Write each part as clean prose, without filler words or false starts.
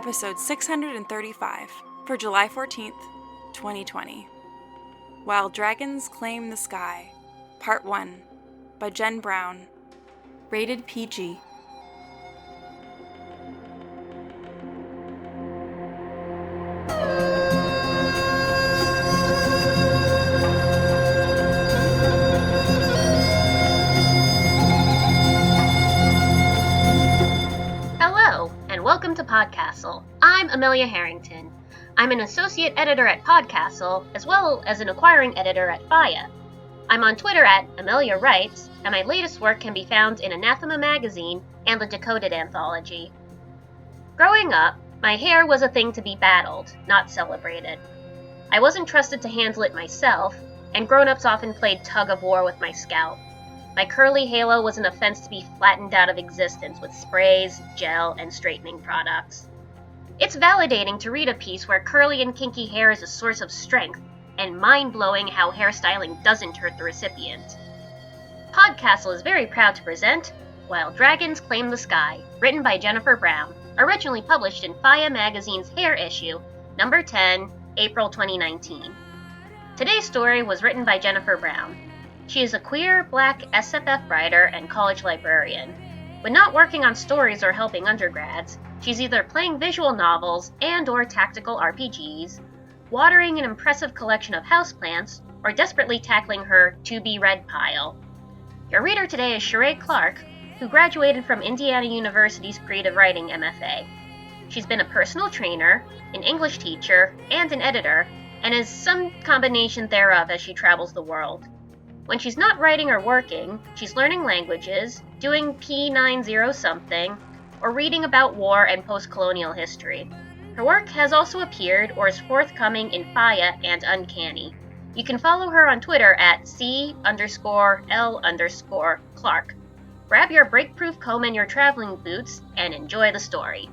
episode 635 for July 14th, 2020. While Dragons Claim the Sky, Part 1 by Jen Brown. Rated PG. Hello, and welcome to PodCastle. I'm Amelia Harrington. I'm an associate editor at PodCastle, as well as an acquiring editor at Faya. I'm on Twitter at Amelia Writes, and my latest work can be found in Anathema magazine and the Decoded anthology. Growing up, my hair was a thing to be battled, not celebrated. I wasn't trusted to handle it myself, and grown-ups often played tug-of-war with my scalp. My curly halo was an offense to be flattened out of existence with sprays, gel, and straightening products. It's validating to read a piece where curly and kinky hair is a source of strength, and mind-blowing how hairstyling doesn't hurt the recipient. PodCastle is very proud to present While Dragons Claim the Sky, written by Jennifer Brown, originally published in Faya magazine's Hair issue, number 10, April 2019. Today's story was written by Jennifer Brown. She is a queer, black SFF writer and college librarian. When not working on stories or helping undergrads, she's either playing visual novels and/or tactical RPGs, watering an impressive collection of houseplants, or desperately tackling her to-be-read pile. Your reader today is Sheree Clark, who graduated from Indiana University's Creative Writing MFA. She's been a personal trainer, an English teacher, and an editor, and is some combination thereof as she travels the world. When she's not writing or working, she's learning languages, doing P90 something, or reading about war and post-colonial history. Her work has also appeared or is forthcoming in Faya and Uncanny. You can follow her on Twitter at C_L_Clark. Grab your break-proof comb and your traveling boots and enjoy the story.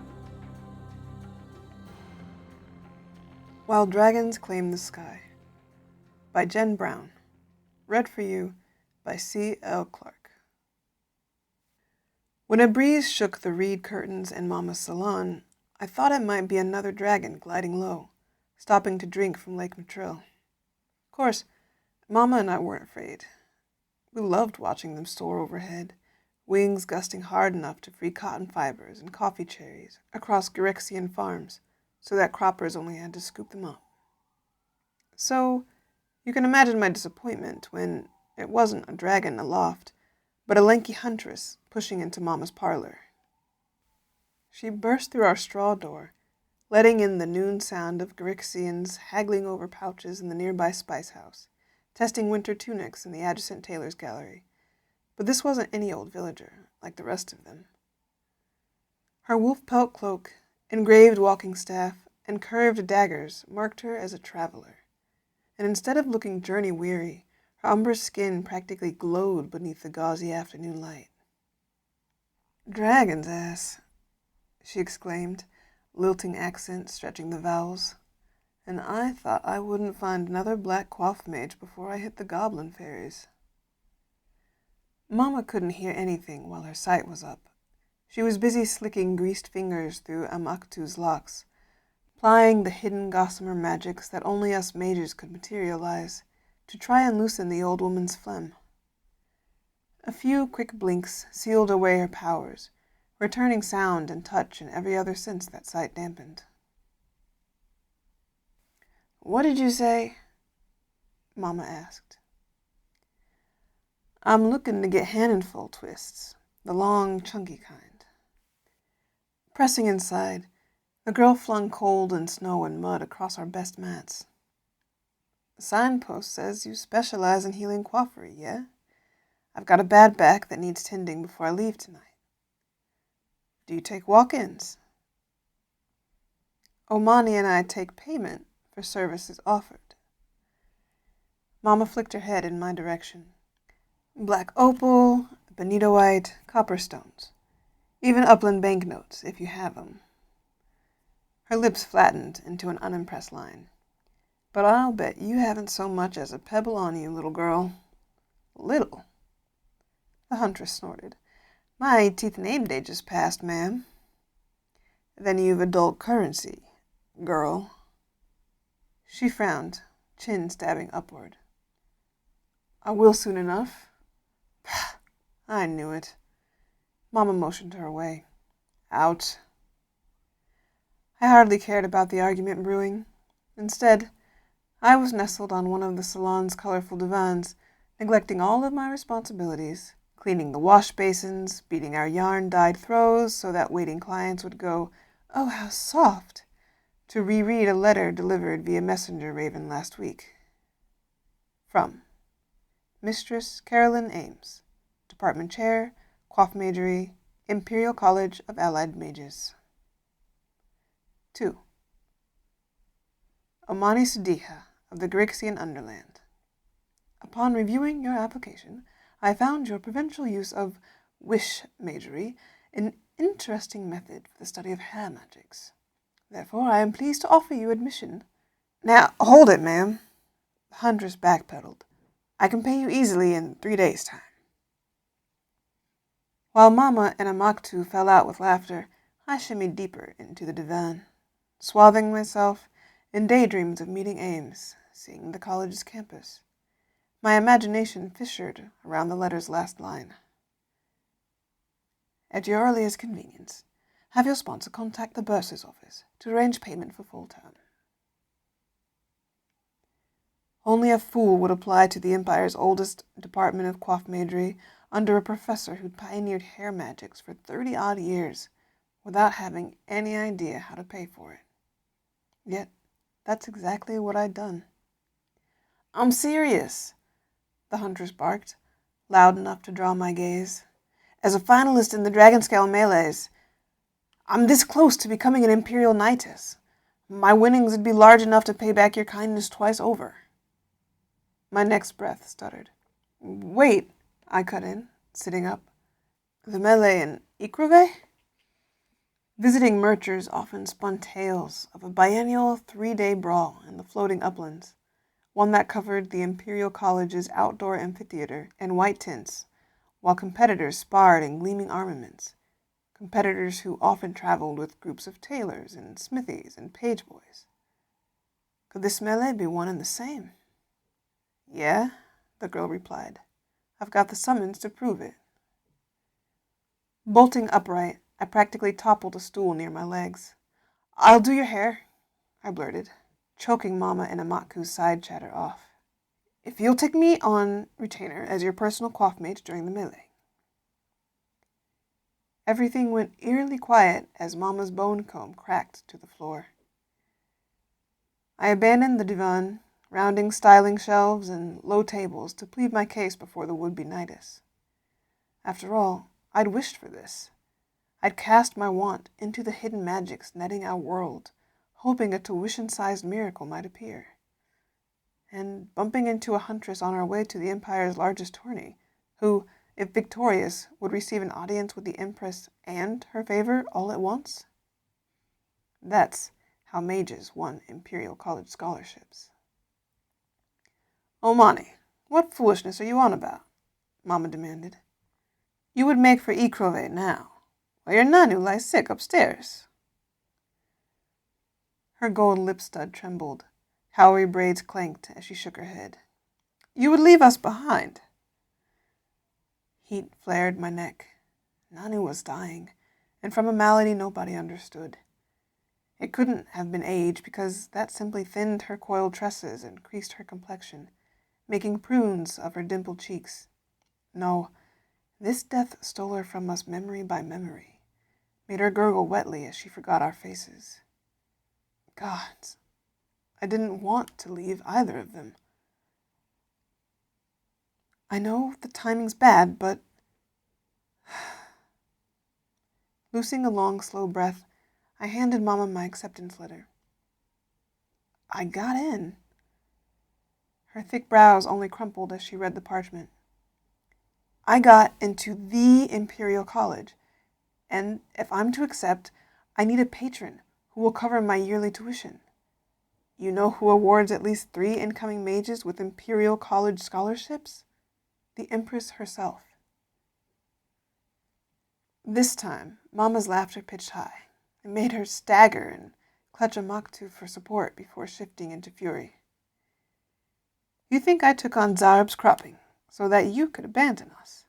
While Dragons Claim the Sky by Jen Brown. Read for you by C.L. Clark. When a breeze shook the reed curtains in Mama's salon, I thought it might be another dragon gliding low, stopping to drink from Lake Matrill. Of course, Mama and I weren't afraid. We loved watching them soar overhead, wings gusting hard enough to free cotton fibers and coffee cherries across Gyrexian farms, so that croppers only had to scoop them up. So, you can imagine my disappointment when it wasn't a dragon aloft, but a lanky huntress pushing into Mama's parlor. She burst through our straw door, letting in the noon sound of Gyrexians haggling over pouches in the nearby spice house, testing winter tunics in the adjacent tailor's gallery. But this wasn't any old villager, like the rest of them. Her wolf pelt cloak, engraved walking staff, and curved daggers marked her as a traveler. And instead of looking journey-weary, her umber skin practically glowed beneath the gauzy afternoon light. "Dragon's ass," she exclaimed, lilting accent stretching the vowels. "And I thought I wouldn't find another black coif mage before I hit the goblin fairies." Mama couldn't hear anything while her sight was up. She was busy slicking greased fingers through Amaktu's locks, plying the hidden gossamer magics that only us mages could materialize, to try and loosen the old woman's phlegm. A few quick blinks sealed away her powers, returning sound and touch and every other sense that sight dampened. "What did you say?" Mama asked. "I'm looking to get handful twists, the long, chunky kind." Pressing inside, the girl flung cold and snow and mud across our best mats. "The signpost says you specialize in healing coiffury, yeah? I've got a bad back that needs tending before I leave tonight. Do you take walk-ins?" "Omani and I take payment for services offered." Mama flicked her head in my direction. "Black opal, bonito-white, copper stones. Even upland banknotes, if you have 'em." Her lips flattened into an unimpressed line. "But I'll bet you haven't so much as a pebble on you, little girl." "Little?" The huntress snorted. "My 18th name day just passed, ma'am." Then you've adult currency, girl. She frowned, chin stabbing upward. I will soon enough. I knew it. Mama motioned her away. Out. I hardly cared about the argument brewing. Instead, I was nestled on one of the salon's colorful divans, neglecting all of my responsibilities, cleaning the wash basins, beating our yarn-dyed throws so that waiting clients would go, "Oh, how soft," to reread a letter delivered via messenger raven last week. From Mistress Carolyn Ames, Department Chair, Coif Majory, Imperial College of Allied Mages. 2. Omani Sudiha of the Grixian Underland. Upon reviewing your application, I found your provincial use of wish majory an interesting method for the study of hair magics. Therefore, I am pleased to offer you admission. Now, hold it, ma'am. The huntress backpedaled. I can pay you easily in 3 days' time. While Mama and Amaktu fell out with laughter, I shimmied deeper into the divan, swathing myself in daydreams of meeting Ames, seeing the college's campus. My imagination fissured around the letter's last line. At your earliest convenience, have your sponsor contact the bursar's office to arrange payment for full term. Only a fool would apply to the Empire's oldest department of coif majory under a professor who'd pioneered hair magics for 30-odd years without having any idea how to pay for it. Yet, that's exactly what I'd done. I'm serious, the huntress barked, loud enough to draw my gaze. As a finalist in the Dragon Scale Melees, I'm this close to becoming an Imperial Knightess. My winnings would be large enough to pay back your kindness twice over. My next breath stuttered. Wait, I cut in, sitting up. The melee in Ikrove? Visiting merchers often spun tales of a biennial 3-day brawl in the floating uplands, one that covered the Imperial College's outdoor amphitheater in white tints, while competitors sparred in gleaming armaments, competitors who often traveled with groups of tailors and smithies and page boys. Could this melee be one and the same? Yeah, the girl replied. I've got the summons to prove it. Bolting upright, I practically toppled a stool near my legs. I'll do your hair, I blurted, choking Mama and Amakku's side chatter off. If you'll take me on retainer as your personal coif mate during the melee. Everything went eerily quiet as Mama's bone comb cracked to the floor. I abandoned the divan, rounding styling shelves and low tables to plead my case before the would-be knightess. After all, I'd wished for this. I'd cast my wand into the hidden magics netting our world, hoping a tuition-sized miracle might appear. And bumping into a huntress on our way to the Empire's largest tourney, who, if victorious, would receive an audience with the Empress and her favor all at once? That's how mages won Imperial College scholarships. Omani, what foolishness are you on about? Mama demanded. You would make for Ikrove now, while your Nanu lies sick upstairs. Her gold lip stud trembled. Howery braids clanked as she shook her head. You would leave us behind. Heat flared my neck. Nanu was dying, and from a malady nobody understood. It couldn't have been age, because that simply thinned her coiled tresses and creased her complexion, making prunes of her dimpled cheeks. No, this death stole her from us memory by memory, made her gurgle wetly as she forgot our faces. Gods, I didn't want to leave either of them. I know the timing's bad, but... Loosing a long, slow breath, I handed Mama my acceptance letter. I got in. Her thick brows only crumpled as she read the parchment. I got into the Imperial College, and if I'm to accept, I need a patron who will cover my yearly tuition. You know who awards at least 3 incoming mages with Imperial College scholarships? The Empress herself. This time, Mama's laughter pitched high. I made her stagger and clutch a mock tooth for support before shifting into fury. You think I took on Zarb's cropping so that you could abandon us?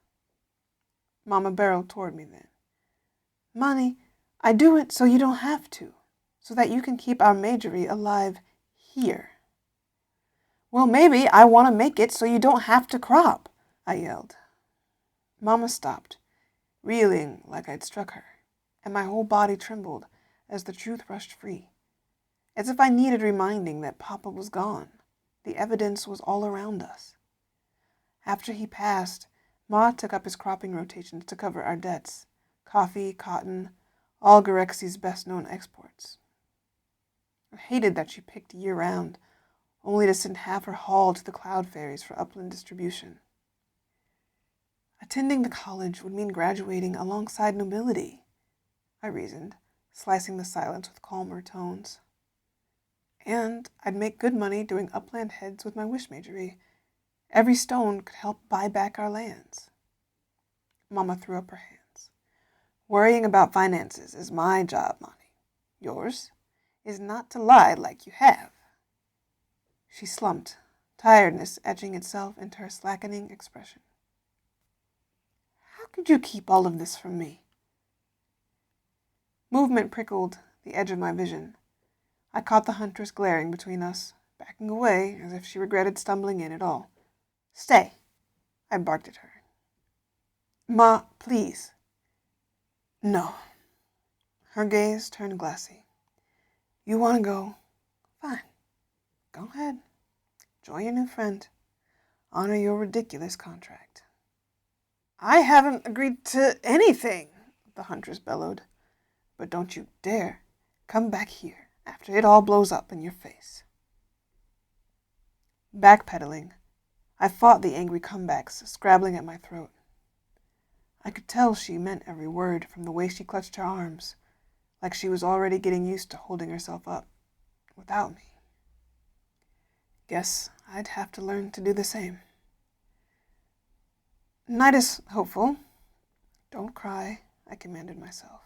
Mama barreled toward me then. Money, I do it so you don't have to, so that you can keep our majory alive here. Well, maybe I want to make it so you don't have to crop, I yelled. Mama stopped, reeling like I'd struck her, and my whole body trembled as the truth rushed free, as if I needed reminding that Papa was gone. The evidence was all around us. After he passed, Ma took up his cropping rotations to cover our debts, coffee, cotton, all Gorexi's best-known exports. I hated that she picked year-round, only to send half her haul to the cloud fairies for upland distribution. Attending the college would mean graduating alongside nobility, I reasoned, slicing the silence with calmer tones. And I'd make good money doing upland heads with my wish majory. Every stone could help buy back our lands. Mama threw up her hands. Worrying about finances is my job, Monty. Yours is not to lie like you have. She slumped, tiredness etching itself into her slackening expression. How could you keep all of this from me? Movement prickled the edge of my vision. I caught the huntress glaring between us, backing away as if she regretted stumbling in at all. Stay, I barked at her. Ma, please. No. Her gaze turned glassy. You want to go? Fine. Go ahead. Join your new friend. Honor your ridiculous contract. I haven't agreed to anything, the huntress bellowed. But don't you dare come back here after it all blows up in your face. Backpedaling, I fought the angry comebacks scrabbling at my throat. I could tell she meant every word from the way she clutched her arms, like she was already getting used to holding herself up without me. Guess I'd have to learn to do the same. Night is hopeful. Don't cry, I commanded myself.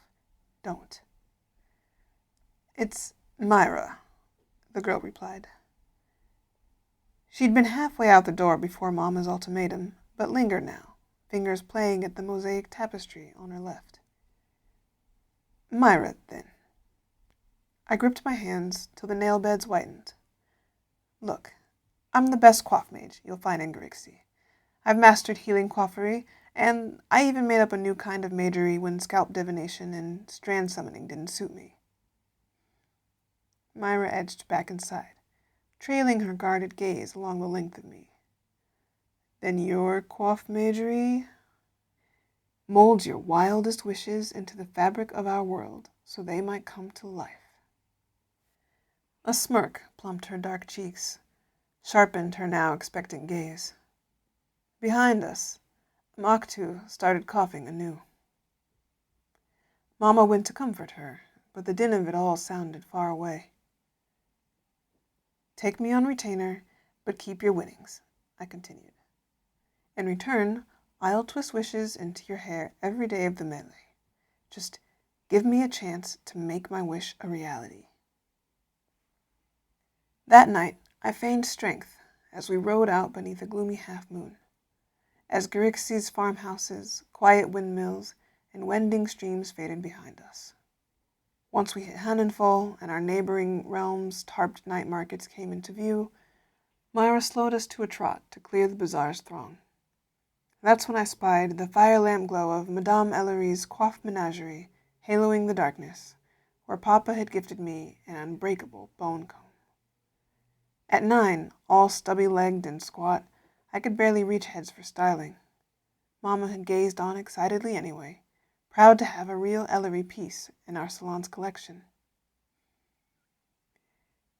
Don't. It's Myra, the girl replied. She'd been halfway out the door before Mama's ultimatum, but lingered now, fingers playing at the mosaic tapestry on her left. Myra, then. I gripped my hands till the nail beds whitened. Look, I'm the best coif mage you'll find in Grixie. I've mastered healing coiffery, and I even made up a new kind of magery when scalp divination and strand summoning didn't suit me. Myra edged back inside, trailing her guarded gaze along the length of me. Then your coif magery molds your wildest wishes into the fabric of our world so they might come to life. A smirk plumped her dark cheeks, sharpened her now expectant gaze. Behind us, Maktu started coughing anew. Mama went to comfort her, but the din of it all sounded far away. Take me on retainer, but keep your winnings, I continued. In return, I'll twist wishes into your hair every day of the melee. Just give me a chance to make my wish a reality. That night, I feigned strength as we rode out beneath a gloomy half-moon. As Grixie's farmhouses, quiet windmills, and wending streams faded behind us. Once we hit Hannenfall and our neighboring realms' tarped night markets came into view, Myra slowed us to a trot to clear the bazaar's throng. That's when I spied the fire lamp glow of Madame Ellery's coif menagerie haloing the darkness, where Papa had gifted me an unbreakable bone comb. At 9, all stubby-legged and squat, I could barely reach heads for styling. Mama had gazed on excitedly anyway, proud to have a real Ellery piece in our salon's collection.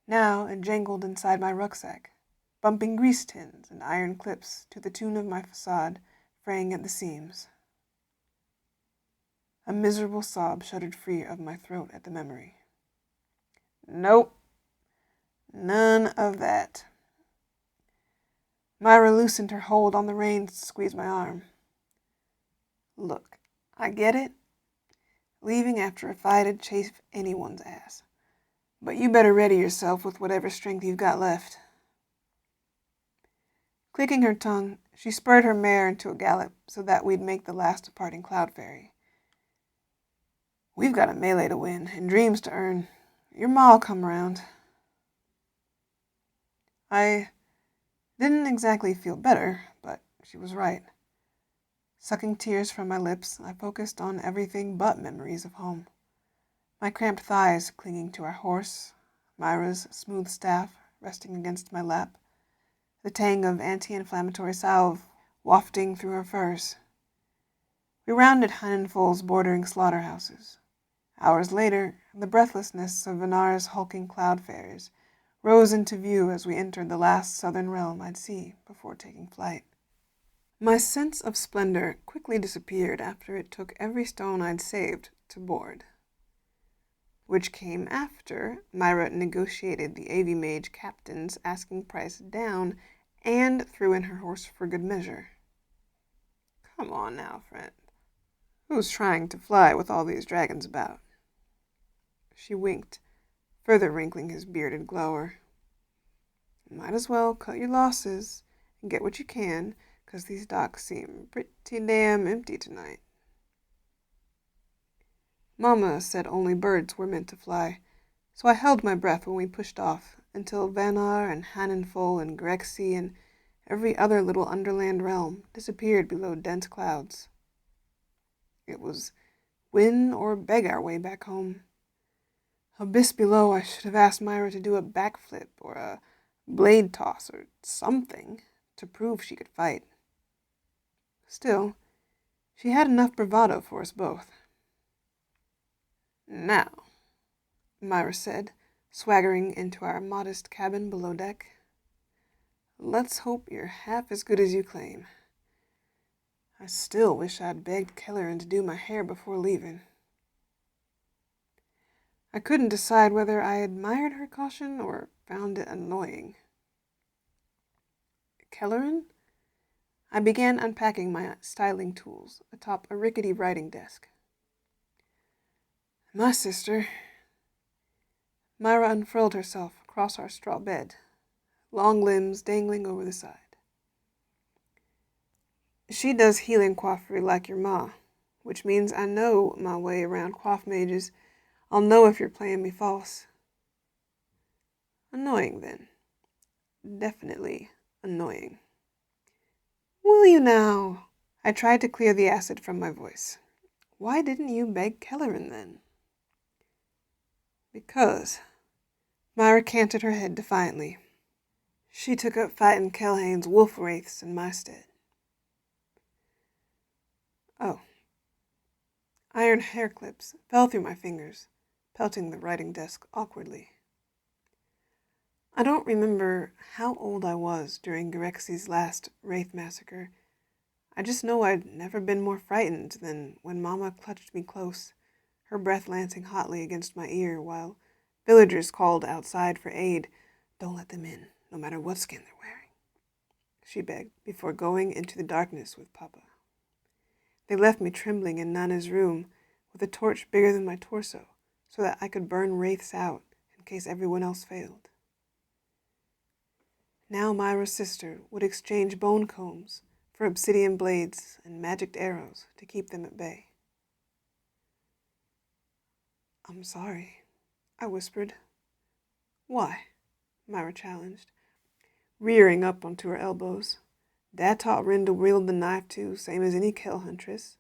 Now it jangled inside my rucksack, bumping grease tins and iron clips to the tune of my facade fraying at the seams. A miserable sob shuddered free of my throat at the memory. Nope. None of that. Myra loosened her hold on the reins to squeeze my arm. Look, I get it. leaving after a fight to chafe anyone's ass. But you better ready yourself with whatever strength you've got left. Clicking her tongue, she spurred her mare into a gallop so that we'd make the last departing cloud fairy. We've got a melee to win and dreams to earn. Your ma'll come around. I didn't exactly feel better, but she was right. Sucking tears from my lips, I focused on everything but memories of home. My cramped thighs clinging to our horse, Myra's smooth staff resting against my lap, the tang of anti-inflammatory salve wafting through her furs. We rounded handfuls bordering slaughterhouses. Hours later, the breathlessness of Venara's hulking cloud fairies rose into view as we entered the last southern realm I'd see before taking flight. My sense of splendor quickly disappeared after it took every stone I'd saved to board, which came after Myra negotiated the AV Mage captain's asking price down and threw in her horse for good measure. Come on now, friend. Who's trying to fly with all these dragons about? She winked, further wrinkling his bearded glower. Might as well cut your losses and get what you can, 'cause these docks seem pretty damn empty tonight. Mama said only birds were meant to fly, so I held my breath when we pushed off until Vanar and Hannenfol and Grexy and every other little underland realm disappeared below dense clouds. It was win or beg our way back home. Abyss below, I should have asked Myra to do a backflip or a blade toss or something to prove she could fight. Still, she had enough bravado for us both. Now, Myra said, swaggering into our modest cabin below deck, let's hope you're half as good as you claim. I still wish I'd begged Kelleran to do my hair before leaving. I couldn't decide whether I admired her caution or found it annoying. Kelleran? I began unpacking my styling tools atop a rickety writing desk. My sister. Myra unfurled herself across our straw bed, long limbs dangling over the side. She does healing coiffury like your ma, which means I know my way around coif mages. I'll know if you're playing me false. Annoying, then. Definitely annoying. Will you now? I tried to clear the acid from my voice. Why didn't you beg Kelleran, then? Because. Myra canted her head defiantly. She took up fighting Kelhane's wolf wraiths in my stead. Oh. Iron hair clips fell through my fingers, pelting the writing desk awkwardly. I don't remember how old I was during Garexy's last wraith massacre. I just know I'd never been more frightened than when Mama clutched me close, her breath lancing hotly against my ear while villagers called outside for aid. Don't let them in, no matter what skin they're wearing, she begged before going into the darkness with Papa. They left me trembling in Nana's room with a torch bigger than my torso so that I could burn wraiths out in case everyone else failed. Now Myra's sister would exchange bone combs for obsidian blades and magicked arrows to keep them at bay. I'm sorry, I whispered. Why? Myra challenged, rearing up onto her elbows. Dad taught Rin to wield the knife too, same as any kill huntress.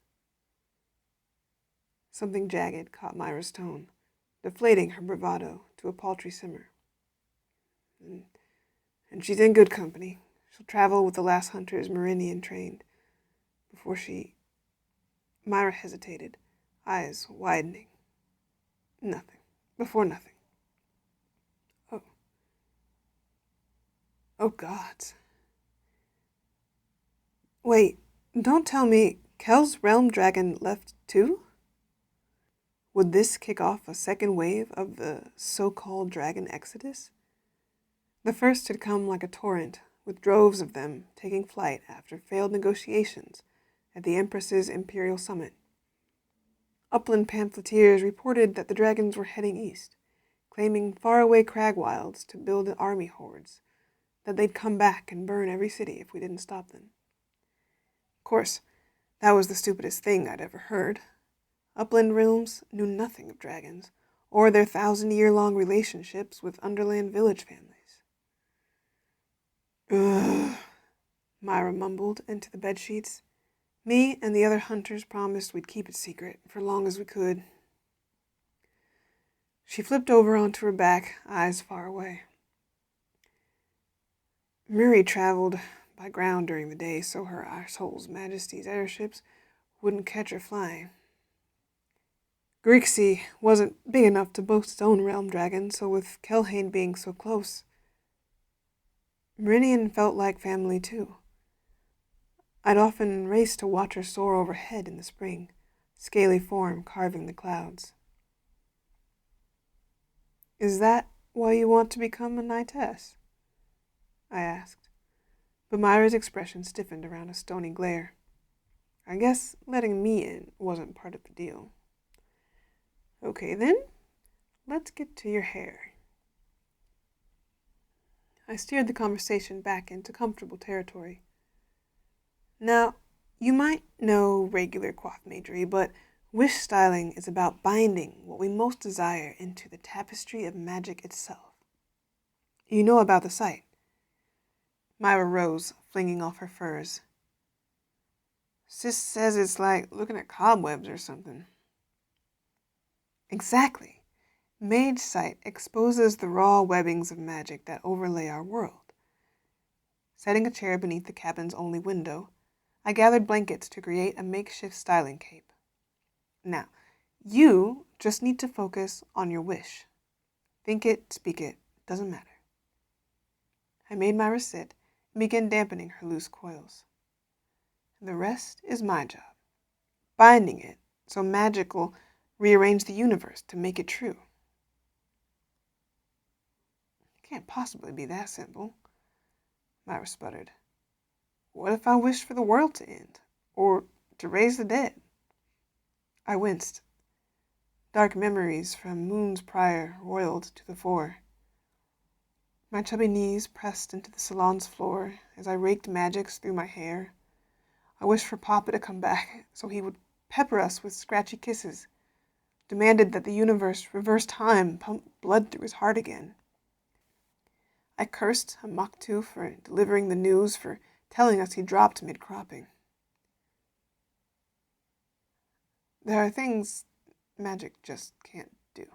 Something jagged caught Myra's tone, deflating her bravado to a paltry simmer. And she's in good company. She'll travel with the last hunters Meridian trained. Before she... Myra hesitated, eyes widening. Nothing. Before nothing. Oh, gods. Wait, don't tell me Kel's realm dragon left too? Would this kick off a second wave of the so-called dragon exodus? The first had come like a torrent, with droves of them taking flight after failed negotiations at the Empress's Imperial Summit. Upland pamphleteers reported that the dragons were heading east, claiming faraway crag wilds to build army hordes, that they'd come back and burn every city if we didn't stop them. Of course, that was the stupidest thing I'd ever heard. Upland realms knew nothing of dragons, or their 1,000-year-long relationships with underland village families. Ugh, Myra mumbled into the bedsheets. Me and the other hunters promised we'd keep it secret for long as we could. She flipped over onto her back, eyes far away. Murray traveled by ground during the day so her Arsehole's Majesty's airships wouldn't catch her flying. Grixie wasn't big enough to boast its own realm dragon, so with Kelhane being so close, Meridian felt like family too. I'd often raced to watch her soar overhead in the spring, scaly form carving the clouds. Is that why you want to become a knightess? I asked, but Myra's expression stiffened around a stony glare. I guess letting me in wasn't part of the deal. Okay then, let's get to your hair. I steered the conversation back into comfortable territory. Now, you might know regular coiffmagerie, but wish styling is about binding what we most desire into the tapestry of magic itself. You know about the site. Myra rose, flinging off her furs. Sis says it's like looking at cobwebs or something. Exactly. Mage Sight exposes the raw webbings of magic that overlay our world. Setting a chair beneath the cabin's only window, I gathered blankets to create a makeshift styling cape. Now, you just need to focus on your wish. Think it, speak it, doesn't matter. I made Myra sit and began dampening her loose coils. The rest is my job. Binding it so magic will rearrange the universe to make it true. It can't possibly be that simple, Myra sputtered. What if I wished for the world to end, or to raise the dead? I winced. Dark memories from moons prior roiled to the fore. My chubby knees pressed into the salon's floor as I raked magics through my hair. I wished for Papa to come back so he would pepper us with scratchy kisses, demanded that the universe reverse time, pump blood through his heart again. I cursed Amaktu for delivering the news, for telling us he dropped mid-cropping. There are things magic just can't do.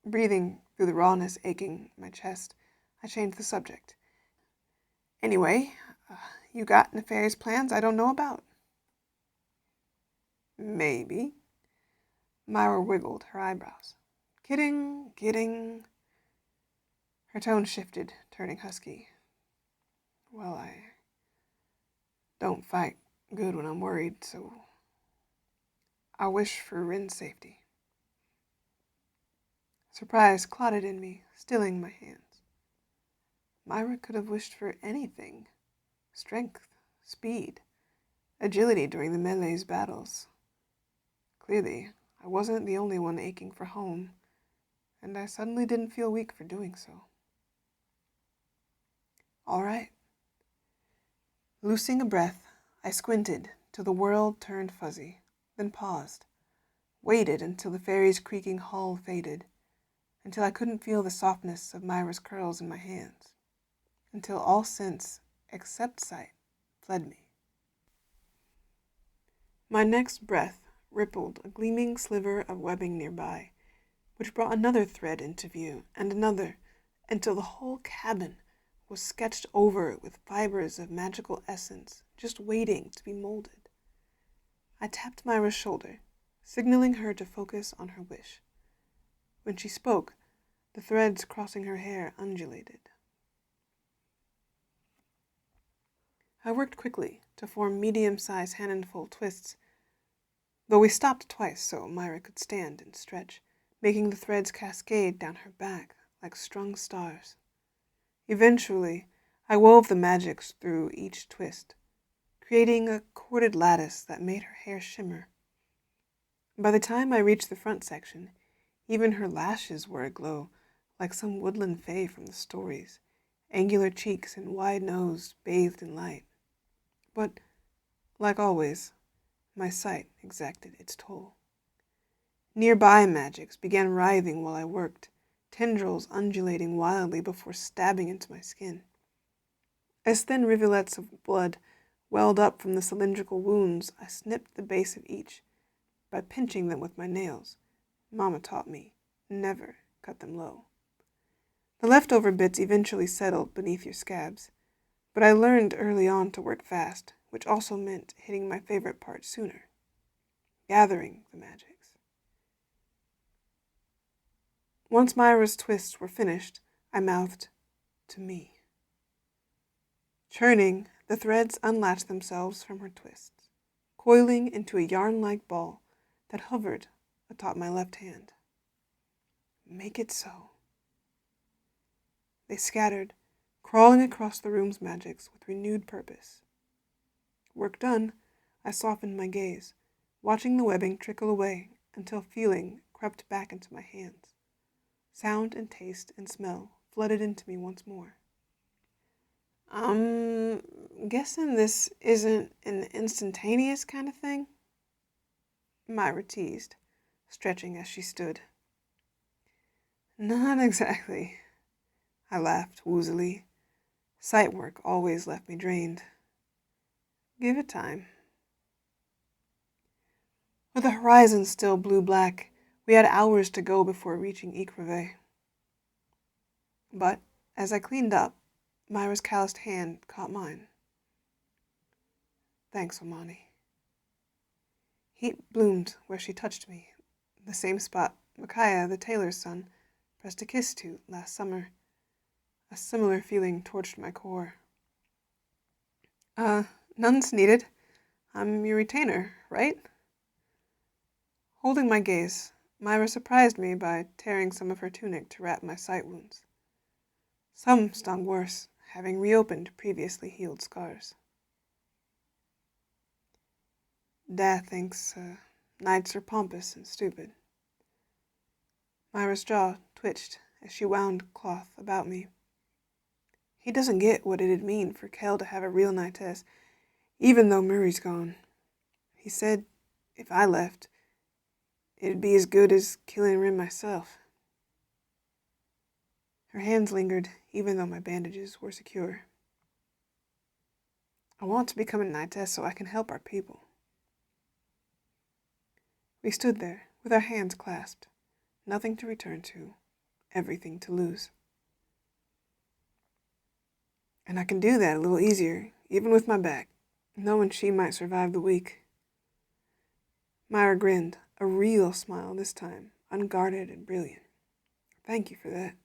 Breathing through the rawness aching my chest, I changed the subject. Anyway, you got nefarious plans I don't know about? Maybe. Myra wiggled her eyebrows. Kidding. Her tone shifted, turning husky. Well, I don't fight good when I'm worried, so I wish for Rin's safety. Surprise clotted in me, stilling my hands. Myra could have wished for anything. Strength, speed, agility during the melee's battles. Clearly, I wasn't the only one aching for home, and I suddenly didn't feel weak for doing so. All right. Loosing a breath, I squinted till the world turned fuzzy, then paused, waited until the ferry's creaking hull faded, until I couldn't feel the softness of Myra's curls in my hands, until all sense, except sight, fled me. My next breath rippled a gleaming sliver of webbing nearby, which brought another thread into view, and another, until the whole cabin was sketched over with fibers of magical essence, just waiting to be molded. I tapped Myra's shoulder, signaling her to focus on her wish. When she spoke, the threads crossing her hair undulated. I worked quickly to form medium-sized handful twists, though we stopped twice so Myra could stand and stretch, making the threads cascade down her back like strung stars. Eventually, I wove the magics through each twist, creating a corded lattice that made her hair shimmer. By the time I reached the front section, even her lashes were aglow, like some woodland fae from the stories, angular cheeks and wide nose bathed in light. But, like always, my sight exacted its toll. Nearby magics began writhing while I worked, tendrils undulating wildly before stabbing into my skin. As thin rivulets of blood welled up from the cylindrical wounds, I snipped the base of each by pinching them with my nails. Mama taught me, never cut them low. The leftover bits eventually settled beneath your scabs, but I learned early on to work fast, which also meant hitting my favorite part sooner, gathering the magics. Once Myra's twists were finished, I mouthed, "To me." Churning, the threads unlatched themselves from her twists, coiling into a yarn-like ball that hovered atop my left hand. "Make it so." They scattered, crawling across the room's magics with renewed purpose. Work done, I softened my gaze, watching the webbing trickle away until feeling crept back into my hands. Sound and taste and smell flooded into me once more. Guessing this isn't an instantaneous kind of thing?" Myra teased, stretching as she stood. "Not exactly." I laughed woozily. Sight work always left me drained. "Give it time." With the horizon still blue-black, we had hours to go before reaching Yquervay. But, as I cleaned up, Myra's calloused hand caught mine. "Thanks, Omani." Heat bloomed where she touched me, the same spot Micaiah, the tailor's son, pressed a kiss to last summer. A similar feeling torched my core. None's needed. I'm your retainer, right?" Holding my gaze, Myra surprised me by tearing some of her tunic to wrap my sight wounds. Some stung worse, having reopened previously healed scars. "Dad thinks knights are pompous and stupid." Myra's jaw twitched as she wound cloth about me. "He doesn't get what it'd mean for Kel to have a real knightess, even though Murray's gone. He said if I left, it'd be as good as killing Rim myself." Her hands lingered, even though my bandages were secure. "I want to become a knightess so I can help our people." We stood there, with our hands clasped, nothing to return to, everything to lose. "And I can do that a little easier, even with my back, knowing she might survive the week." Myra grinned, a real smile this time, unguarded and brilliant. "Thank you for that.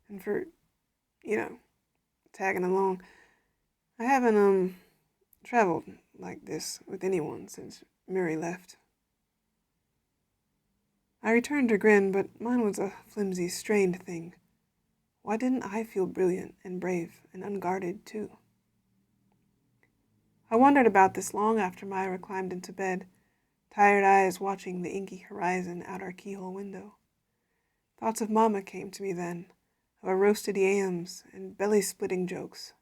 And for, tagging along. I haven't, traveled like this with anyone since Murray left." I returned her grin, but mine was a flimsy, strained thing. Why didn't I feel brilliant and brave and unguarded, too? I wondered about this long after Myra climbed into bed, tired eyes watching the inky horizon out our keyhole window. Thoughts of Mama came to me then, of our roasted yams and belly-splitting jokes,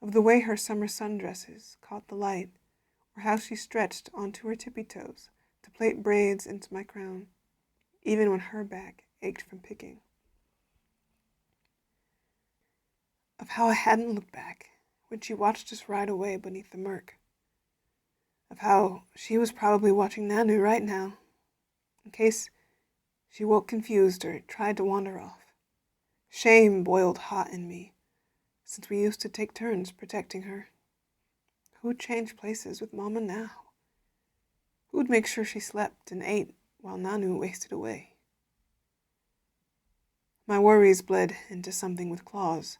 of the way her summer sundresses caught the light, or how she stretched onto her tippy toes to plait braids into my crown, even when her back ached from picking. Of how I hadn't looked back when she watched us ride away beneath the murk. Of how she was probably watching Nanu right now, in case she woke confused or tried to wander off. Shame boiled hot in me, since we used to take turns protecting her. Who'd change places with Mama now? Who'd make sure she slept and ate while Nanu wasted away? My worries bled into something with claws,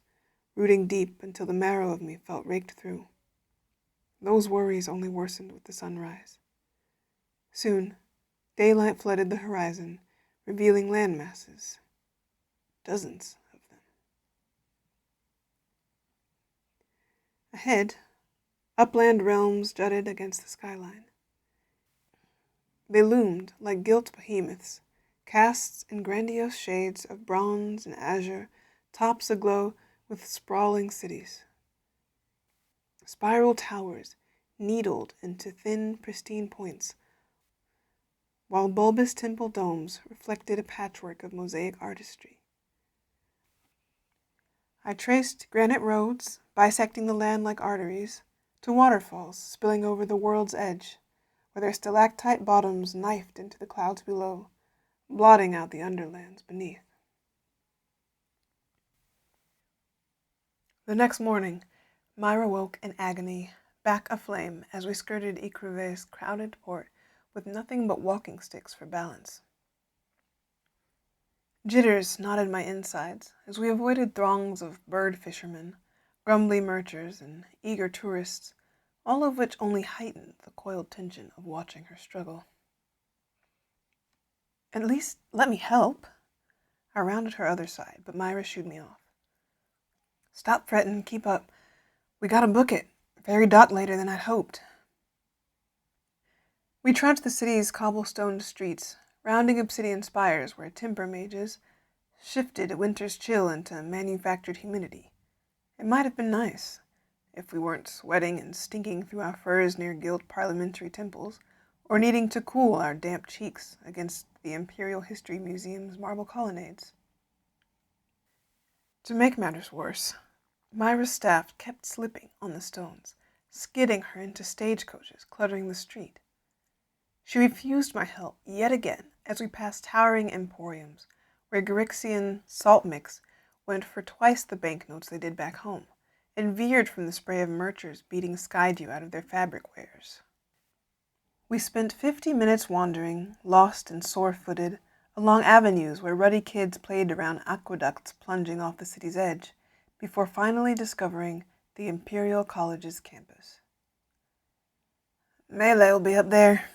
rooting deep until the marrow of me felt raked through. Those worries only worsened with the sunrise. Soon, daylight flooded the horizon, revealing land masses. Dozens of them. Ahead, upland realms jutted against the skyline. They loomed like gilt behemoths, casts in grandiose shades of bronze and azure, tops aglow with sprawling cities. Spiral towers needled into thin, pristine points, while bulbous temple domes reflected a patchwork of mosaic artistry. I traced granite roads, bisecting the land like arteries, to waterfalls spilling over the world's edge, where their stalactite bottoms knifed into the clouds below, blotting out the underlands beneath. The next morning, Myra woke in agony, back aflame as we skirted Ecrevet's crowded port with nothing but walking sticks for balance. Jitters knotted my insides as we avoided throngs of bird fishermen, grumbly merchers, and eager tourists, all of which only heightened the coiled tension of watching her struggle. At least let me help. I rounded her other side, but Myra shooed me off. Stop frettin', keep up. We gotta book it. Very dock later than I'd hoped. We trudged the city's cobblestoned streets, rounding obsidian spires where temper mages shifted winter's chill into manufactured humidity. It might have been nice, if we weren't sweating and stinking through our furs near gilt parliamentary temples, or needing to cool our damp cheeks against the Imperial History Museum's marble colonnades. To make matters worse, Myra's staff kept slipping on the stones, skidding her into stagecoaches cluttering the street. She refused my help yet again as we passed towering emporiums, where Garixian salt mix went for twice the banknotes they did back home, and veered from the spray of merchers beating skydew out of their fabric wares. We spent 50 minutes wandering, lost and sore-footed, along avenues where ruddy kids played around aqueducts plunging off the city's edge, before finally discovering the Imperial College's campus. Melee will be up there.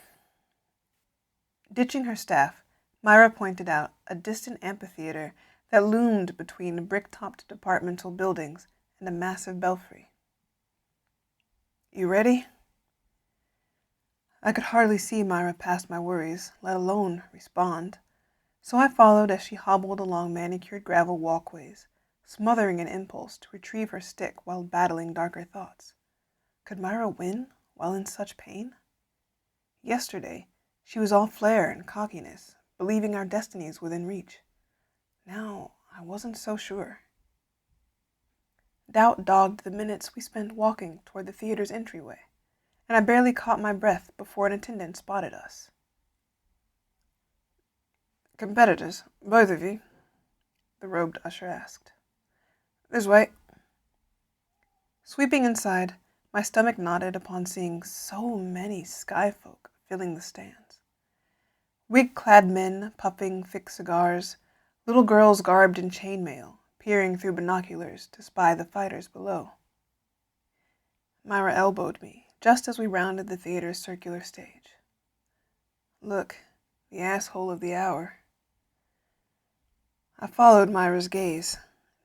Ditching her staff, Myra pointed out a distant amphitheater that loomed between brick-topped departmental buildings and a massive belfry. You ready? I could hardly see Myra past my worries, let alone respond, so I followed as she hobbled along manicured gravel walkways, smothering an impulse to retrieve her stick while battling darker thoughts. Could Myra win while in such pain? Yesterday, she was all flair and cockiness, believing our destinies within reach. Now, I wasn't so sure. Doubt dogged the minutes we spent walking toward the theater's entryway, and I barely caught my breath before an attendant spotted us. Competitors, both of you? The robed usher asked. This way. Sweeping inside, my stomach knotted upon seeing so many skyfolk filling the stands. Wig-clad men puffing thick cigars, little girls garbed in chainmail, peering through binoculars to spy the fighters below. Myra elbowed me just as we rounded the theater's circular stage. Look, the asshole of the hour. I followed Myra's gaze.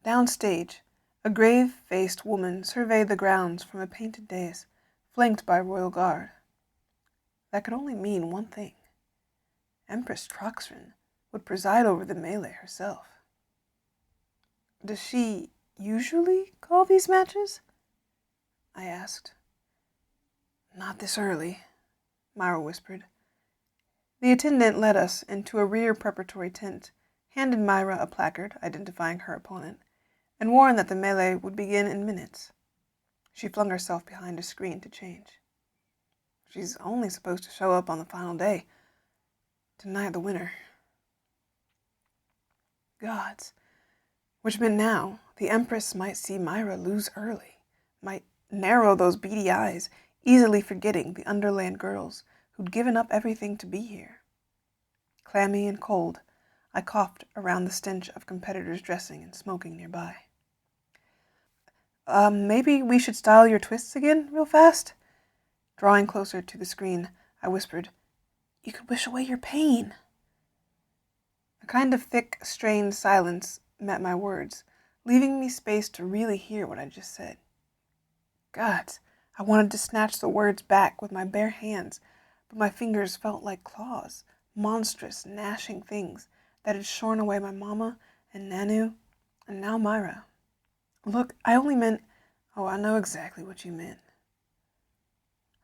Downstage, a grave-faced woman surveyed the grounds from a painted dais, flanked by royal guard. That could only mean one thing. Empress Troxrin would preside over the melee herself. Does she usually call these matches? I asked. Not this early, Myra whispered. The attendant led us into a rear preparatory tent, handed Myra a placard identifying her opponent, and warned that the melee would begin in minutes. She flung herself behind a screen to change. She's only supposed to show up on the final day, tonight the winner. Gods, which meant now the Empress might see Myra lose early, might narrow those beady eyes, easily forgetting the Underland girls who'd given up everything to be here. Clammy and cold, I coughed around the stench of competitors dressing and smoking nearby. Maybe we should style your twists again real fast? Drawing closer to the screen, I whispered, You could wish away your pain. A kind of thick, strained silence met my words, leaving me space to really hear what I just said. Gods, I wanted to snatch the words back with my bare hands, but my fingers felt like claws, monstrous, gnashing things that had shorn away my mama and Nanu, and now Myra. Look, I only meant... Oh, I know exactly what you meant.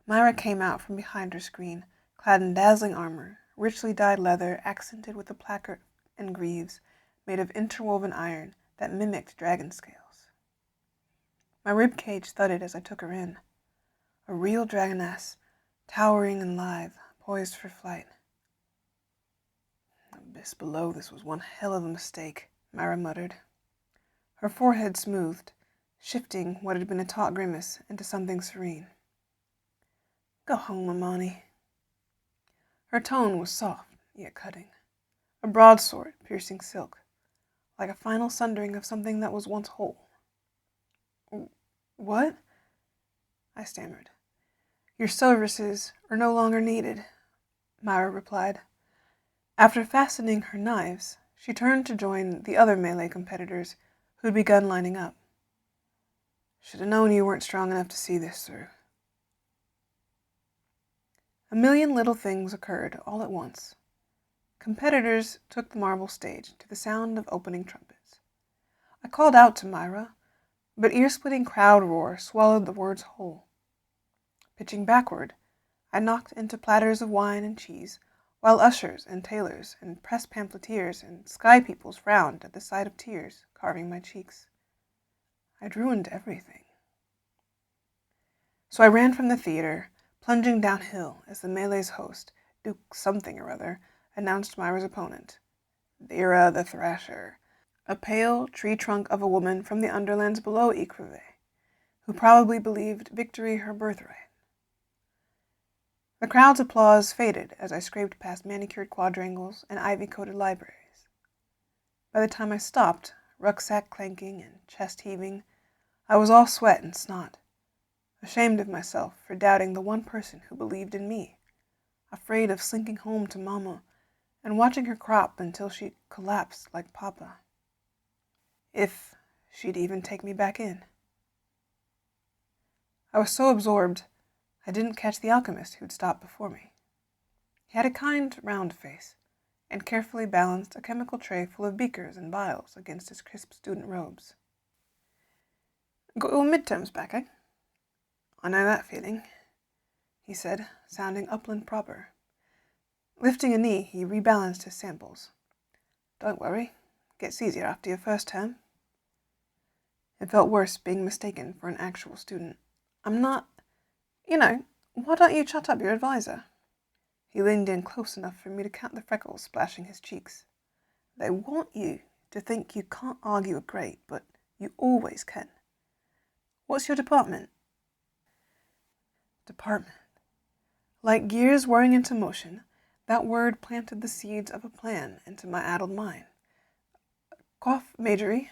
Myra came out from behind her screen, clad in dazzling armor, richly dyed leather accented with a placard and greaves made of interwoven iron that mimicked dragon scales. My rib cage thudded as I took her in. A real dragoness, towering and lithe, poised for flight. The abyss below this was one hell of a mistake, Myra muttered. Her forehead smoothed, shifting what had been a taut grimace into something serene. Go home, Amani. Her tone was soft, yet cutting. A broadsword piercing silk, like a final sundering of something that was once whole. What? I stammered. Your services are no longer needed, Myra replied. After fastening her knives, she turned to join the other melee competitors who'd begun lining up. Should have known you weren't strong enough to see this through. A million little things occurred all at once. Competitors took the marble stage to the sound of opening trumpets. I called out to Myra, but ear-splitting crowd roar swallowed the words whole. Pitching backward, I knocked into platters of wine and cheese, while ushers and tailors and press pamphleteers and sky peoples frowned at the sight of tears carving my cheeks. I'd ruined everything. So I ran from the theater, plunging downhill as the melee's host, Duke something or other, announced Myra's opponent, Vera the Thrasher, a pale tree trunk of a woman from the underlands below Yquerve, who probably believed victory her birthright. The crowd's applause faded as I scraped past manicured quadrangles and ivy-coated libraries. By the time I stopped, rucksack clanking and chest heaving, I was all sweat and snot, ashamed of myself for doubting the one person who believed in me, afraid of slinking home to Mama and watching her crop until she collapsed like Papa. If she'd even take me back in. I was so absorbed, I didn't catch the alchemist who'd stopped before me. He had a kind, round face, and carefully balanced a chemical tray full of beakers and vials against his crisp student robes. Got your midterms back, eh? I know that feeling, he said, sounding upland proper. Lifting a knee, he rebalanced his samples. Don't worry, gets easier after your first term. It felt worse being mistaken for an actual student. I'm not... why don't you chat up your advisor? He leaned in close enough for me to count the freckles splashing his cheeks. They want you to think you can't argue a grade, but you always can. What's your department? Department. Like gears whirring into motion, that word planted the seeds of a plan into my addled mind. Quaff majory.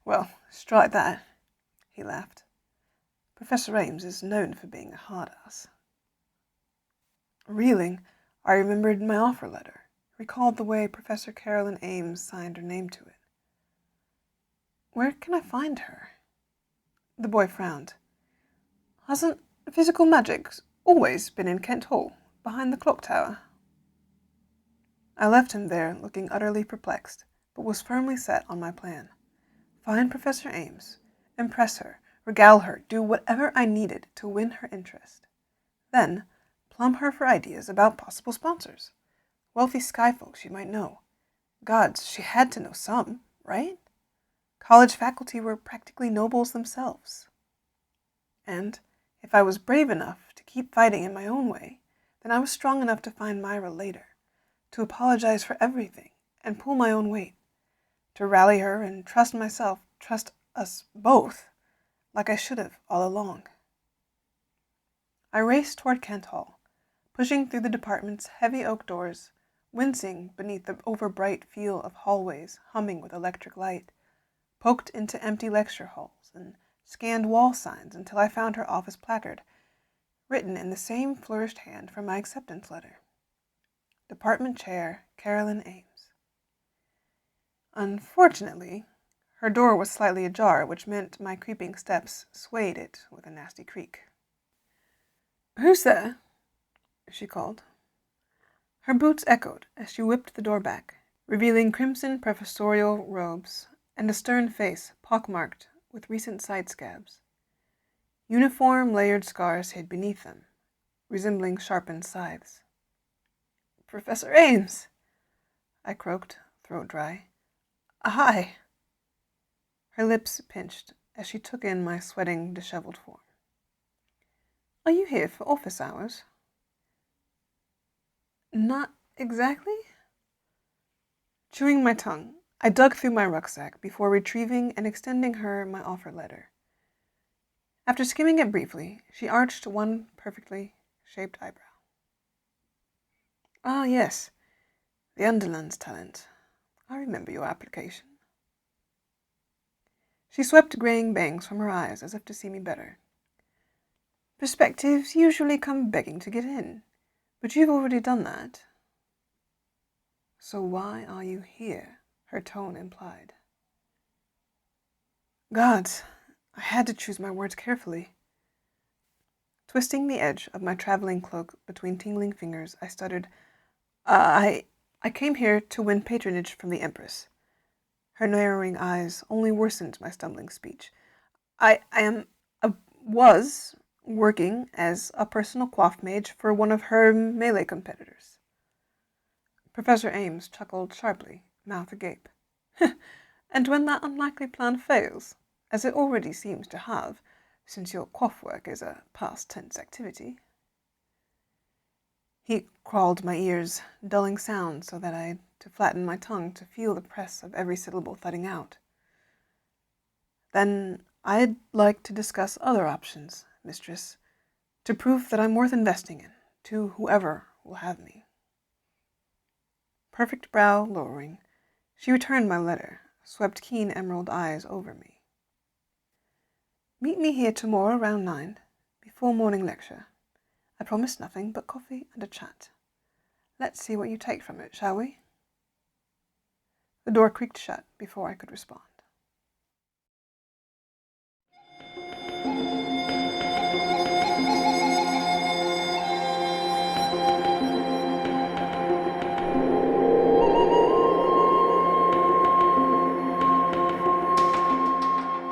Well, strike that, he laughed. Professor Ames is known for being a hard ass. Reeling, I remembered my offer letter, recalled the way Professor Carolyn Ames signed her name to it. Where can I find her? The boy frowned. Hasn't physical magic always been in Kent Hall, behind the clock tower? I left him there, looking utterly perplexed, but was firmly set on my plan. Find Professor Ames, impress her, regale her, do whatever I needed to win her interest. Then, plumb her for ideas about possible sponsors. Wealthy sky folks she might know. Gods, she had to know some, right? College faculty were practically nobles themselves. And if I was brave enough to keep fighting in my own way, then I was strong enough to find Myra later, to apologize for everything and pull my own weight, to rally her and trust myself, trust us both, like I should have all along. I raced toward Kent Hall, pushing through the department's heavy oak doors, wincing beneath the overbright feel of hallways humming with electric light, poked into empty lecture halls, and scanned wall signs until I found her office placard, written in the same flourished hand from my acceptance letter. Department Chair, Carolyn Ames. Unfortunately, her door was slightly ajar, which meant my creeping steps swayed it with a nasty creak. Who's there? she called. Her boots echoed as she whipped the door back, revealing crimson professorial robes and a stern face pockmarked with recent side scabs. Uniform layered scars hid beneath them, resembling sharpened scythes. "Professor Ames!" I croaked, throat dry. "Hi!" Her lips pinched as she took in my sweating, disheveled form. "Are you here for office hours?" "Not exactly." Chewing my tongue, I dug through my rucksack before retrieving and extending her my offer letter. After skimming it briefly, she arched one perfectly shaped eyebrow. "Ah, yes, the Underlands talent. I remember your application." She swept graying bangs from her eyes as if to see me better. "Perspectives usually come begging to get in, but you've already done that." "So why are you here?" her tone implied. Gods, I had to choose my words carefully. Twisting the edge of my traveling cloak between tingling fingers, I stuttered, I came here to win patronage from the Empress." Her narrowing eyes only worsened my stumbling speech. I was working as a personal coif mage for one of her melee competitors." Professor Ames chuckled sharply, mouth agape. "And when that unlikely plan fails, as it already seems to have, since your coif work is a past tense activity." He crawled my ears, dulling sound so that I had to flatten my tongue to feel the press of every syllable thudding out. "Then I'd like to discuss other options, mistress, to prove that I'm worth investing in, to whoever will have me." Perfect brow lowering, she returned my letter, swept keen emerald eyes over me. "Meet me here tomorrow around 9, before morning lecture. I promise nothing but coffee and a chat. Let's see what you take from it, shall we?" The door creaked shut before I could respond.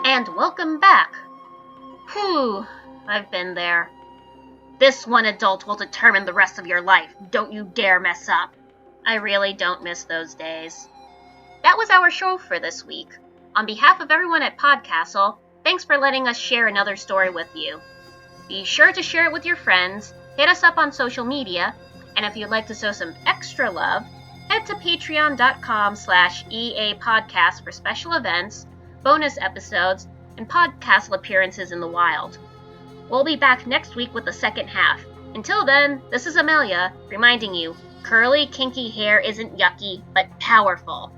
And welcome back. Whew, I've been there. This one adult will determine the rest of your life. Don't you dare mess up. I really don't miss those days. That was our show for this week. On behalf of everyone at PodCastle, thanks for letting us share another story with you. Be sure to share it with your friends, hit us up on social media, and if you'd like to show some extra love, head to patreon.com/EAPodcast for special events, bonus episodes, and PodCastle appearances in the wild. We'll be back next week with the second half. Until then, this is Amelia, reminding you, curly, kinky hair isn't yucky, but powerful.